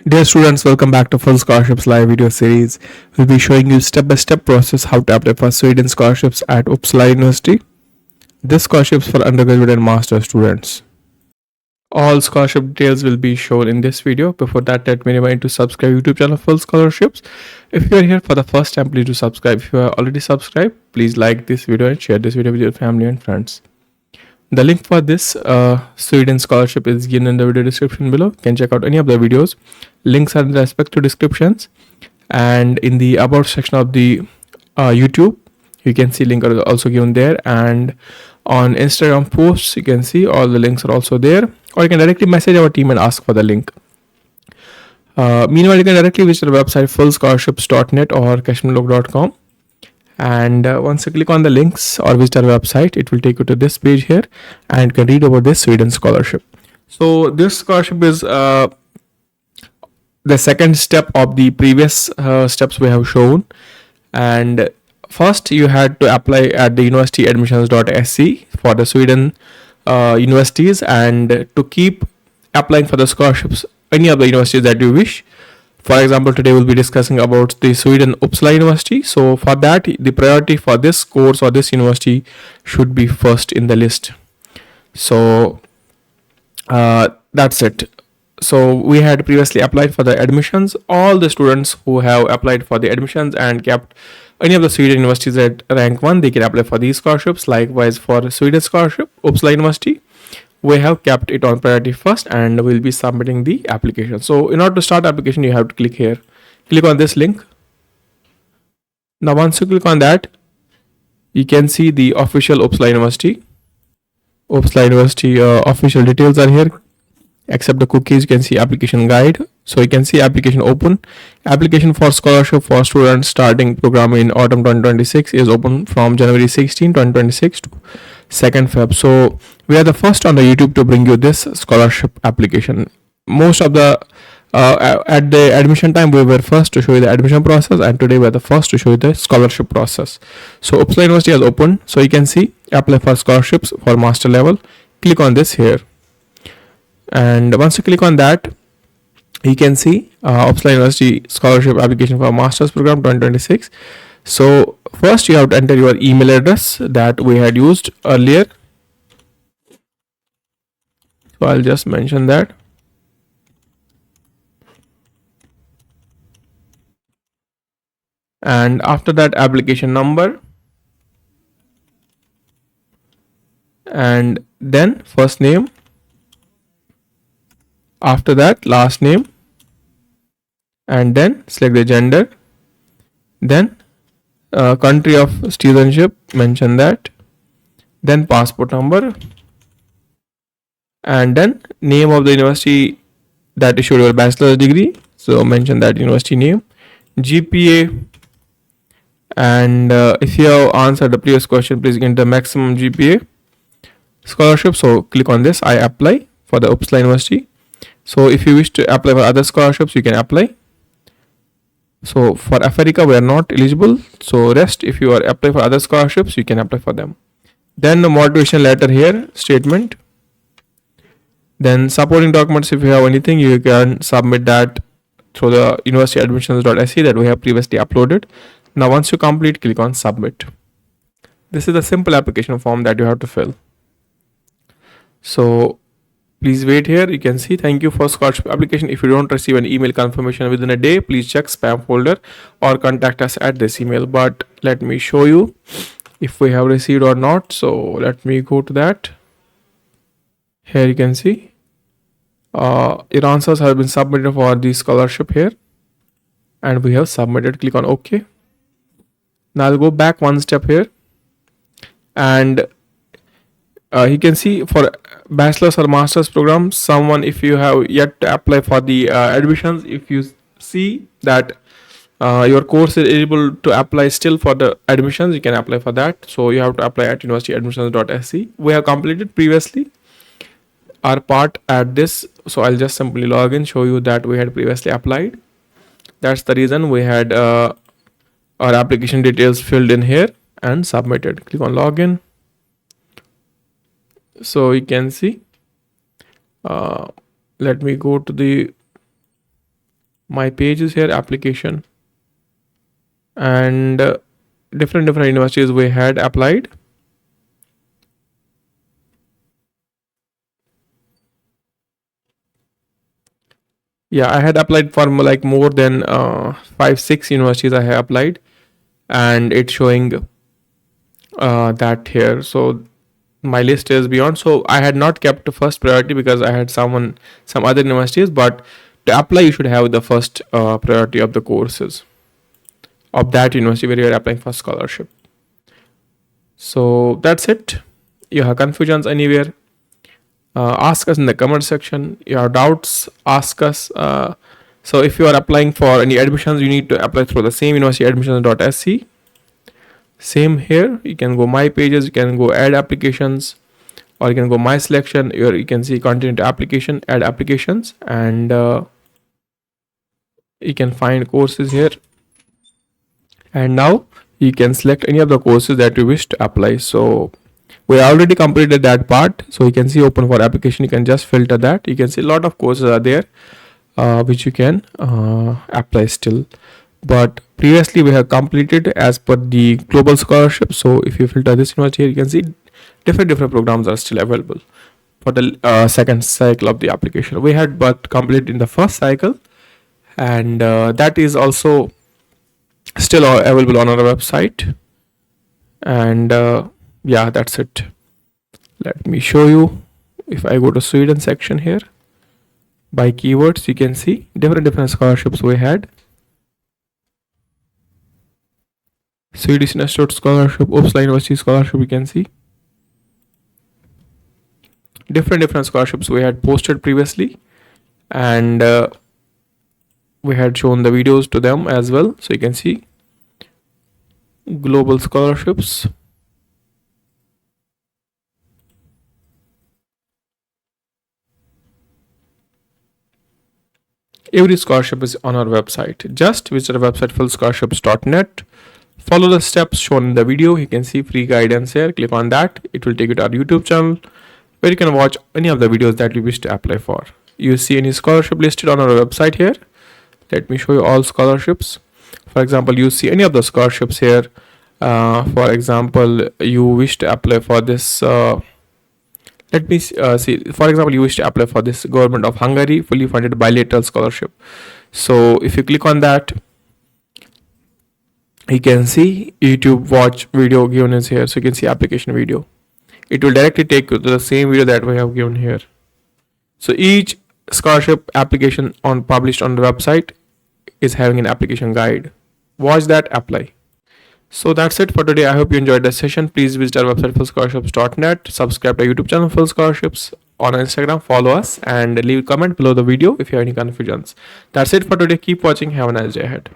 Dear students, welcome back to Full Scholarships live video series. We'll be showing you step-by-step process how to apply for Sweden scholarships at Uppsala University. This scholarships for undergraduate and master students. All scholarship details will be shown in this video. Before that, let me remind you to subscribe YouTube channel Full Scholarships. If you are here for the first time, please do subscribe. If you are already subscribed, please like this video and share this video with your family and friends. The link for this Sweden scholarship is given in the video description below. You can check out any of the videos. Links are in the respective descriptions, and in the about section of the YouTube, you can see link are also given there, and on Instagram posts you can see all the links are also there, or you can directly message our team and ask for the link. Meanwhile, you can directly visit our website fullscholarships.net or kashmirlog.com. And once you click on the links or visit our website, it will take you to this page here, and you can read about this Sweden scholarship. So this scholarship is the second step of the previous steps we have shown. And first you had to apply at the UniversityAdmissions.se for the Sweden universities, and to keep applying for the scholarships any of the universities that you wish. For example, today we'll be discussing about the Sweden Uppsala University. So for that, the priority for this course or this university should be first in the list. So that's it. So we had previously applied for the admissions. All the students who have applied for the admissions and kept any of the Sweden universities at rank 1, they can apply for these scholarships. Likewise, for Sweden scholarship, Uppsala University, we have kept it on priority first, and we'll be submitting the application. So in order to start application, you have to click here. Click on this link. Now once you click on that, you can see the official Uppsala University. Uppsala University official details are here. Except the cookies, you can see application guide. So you can see application open. Application for scholarship for students starting program in autumn 2026 is open from January 16, 2026 to 2nd Feb. So we are the first on the YouTube to bring you this scholarship application. Most of the at the admission time, we were first to show you the admission process, and today we are the first to show you the scholarship process. So Uppsala University has opened. So you can see apply for scholarships for master level. Click on this here. And once you click on that, you can see Uppsala University scholarship application for master's program 2026. So first you have to enter your email address that we had used earlier. So I'll just mention that. And after that, application number, and then first name. After that, last name, and then select the gender, then country of citizenship, mention that, then passport number, and then name of the university that issued your bachelor's degree, so mention that university name, GPA, and if you have answered the previous question, please get the maximum GPA scholarship. So click on this, I apply for the Uppsala University. So if you wish to apply for other scholarships, you can apply. So for Africa, we are not eligible. So rest, if you are apply for other scholarships, you can apply for them. Then the motivation letter here, statement. Then supporting documents, if you have anything, you can submit that through the UniversityAdmissions.se that we have previously uploaded. Now once you complete, click on submit. This is the simple application form that you have to fill. So please wait here. You can see thank you for scholarship application. If you don't receive an email confirmation within a day, please check spam folder or contact us at this email. But let me show you if we have received or not. So let me go to that. Here you can see your answers have been submitted for the scholarship here, and we have submitted. Click on OK. Now I'll go back one step here, and you can see for bachelor's or master's program, someone, if you have yet to apply for the admissions, if you see that your course is able to apply still for the admissions, you can apply for that. So you have to apply at UniversityAdmissions.se. We have completed previously our part at this, so I'll just simply log in, show you that we had previously applied. That's the reason we had our application details filled in here and submitted. Click on login. So you can see let me go to the My page is here, application, and different universities we had applied. Yeah, I had applied for like more than 5-6 universities I have applied, and it's showing that here. So my list is beyond. So I had not kept the first priority because I had some other universities, but to apply you should have the first priority of the courses of that university where you are applying for scholarship. So that's it. You have confusions anywhere, ask us in the comment section. Your doubts, ask us. So if you are applying for any admissions, you need to apply through the same UniversityAdmissions.se. Same here, you can go my pages, you can go add applications, or you can go my selection. Here you can see continue to application, add applications, and you can find courses here. And now you can select any of the courses that you wish to apply. So we already completed that part, so you can see open for application. You can just filter that. You can see a lot of courses are there which you can apply still, but previously we have completed as per the global scholarship. So if you filter this university here, you can see different programs are still available for the second cycle of the application. We had but completed in the first cycle, and that is also still available on our website. And yeah, that's it. Let me show you. If I go to Sweden section here, by keywords, you can see different scholarships we had. Swedish Institute Scholarship, Uppsala University Scholarship, you can see different scholarships we had posted previously, and we had shown the videos to them as well. So you can see global scholarships. Every scholarship is on our website. Just visit our website fullscholarships.net. Follow the steps shown in the video. You can see free guidance here. Click on that. It will take you to our YouTube channel where you can watch any of the videos that you wish to apply for. You see any scholarship listed on our website here. Let me show you all scholarships. For example, you see any of the scholarships here. For example, you wish to apply for this. Let me see. For example, you wish to apply for this Government of Hungary fully funded bilateral scholarship. So if you click on that, you can see YouTube watch video given is here. So you can see application video. It will directly take you to the same video that we have given here. So each scholarship application published on the website is having an application guide. Watch that, apply. So that's it for today. I hope you enjoyed the session. Please visit our website fullscholarships.net. Subscribe to our YouTube channel Full Scholarships. On Instagram, follow us and leave a comment below the video if you have any confusions. That's it for today. Keep watching. Have a nice day ahead.